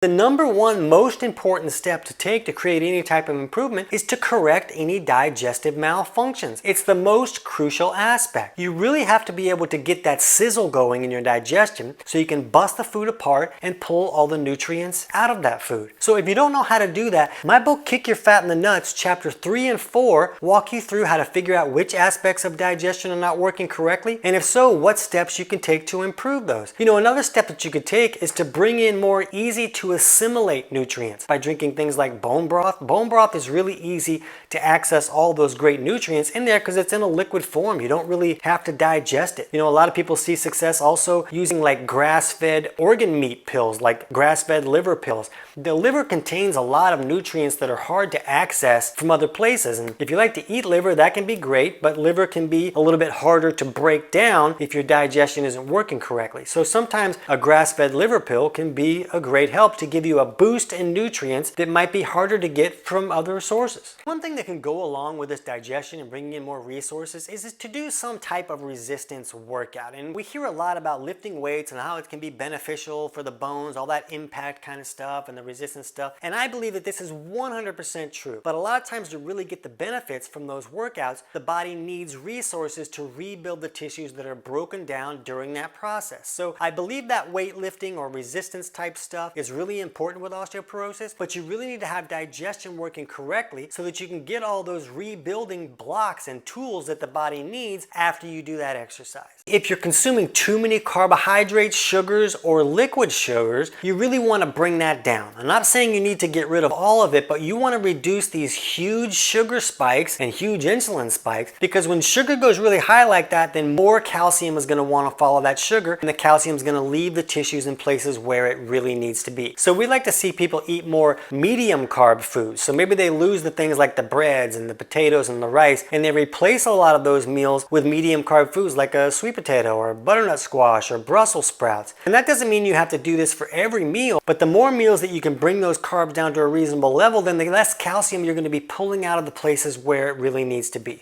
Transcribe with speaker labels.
Speaker 1: The number one most important step to take to create any type of improvement is to correct any digestive malfunctions. It's the most crucial aspect. You really have to be able to get that sizzle going in your digestion so you can bust the food apart and pull all the nutrients out of that food. So if you don't know how to do that, my book Kick Your Fat in the Nuts, chapter 3 and 4 walk you through how to figure out which aspects of digestion are not working correctly, and if so, what steps you can take to improve those. You know, another step that you could take is to bring in more easy to assimilate nutrients by drinking things like bone broth. Bone broth is really easy to access all those great nutrients in there because it's in a liquid form. You don't really have to digest it. You know, a lot of people see success also using like grass-fed organ meat pills, like grass-fed liver pills. The liver contains a lot of nutrients that are hard to access from other places, and if you like to eat liver, that can be great, but liver can be a little bit harder to break down if your digestion isn't working correctly. So sometimes a grass-fed liver pill can be a great help to give you a boost in nutrients that might be harder to get from other sources. One thing that can go along with this digestion and bringing in more resources is to do some type of resistance workout. And we hear a lot about lifting weights and how it can be beneficial for the bones, all that impact kind of stuff and the resistance stuff. And I believe that this is 100% true. But a lot of times to really get the benefits from those workouts, the body needs resources to rebuild the tissues that are broken down during that process. So I believe that weightlifting or resistance type stuff is really important with osteoporosis, but you really need to have digestion working correctly so that you can get all those rebuilding blocks and tools that the body needs after you do that exercise. If you're consuming too many carbohydrates, sugars, or liquid sugars, you really want to bring that down. I'm not saying you need to get rid of all of it, but you want to reduce these huge sugar spikes and huge insulin spikes, because when sugar goes really high like that, then more calcium is going to want to follow that sugar, and the calcium is going to leave the tissues in places where it really needs to be. So we like to see people eat more medium carb foods. So maybe they lose the things like the breads and the potatoes and the rice, and they replace a lot of those meals with medium carb foods like a sweet potato or butternut squash or Brussels sprouts. And that doesn't mean you have to do this for every meal, but the more meals that you can bring those carbs down to a reasonable level, then the less calcium you're going to be pulling out of the places where it really needs to be.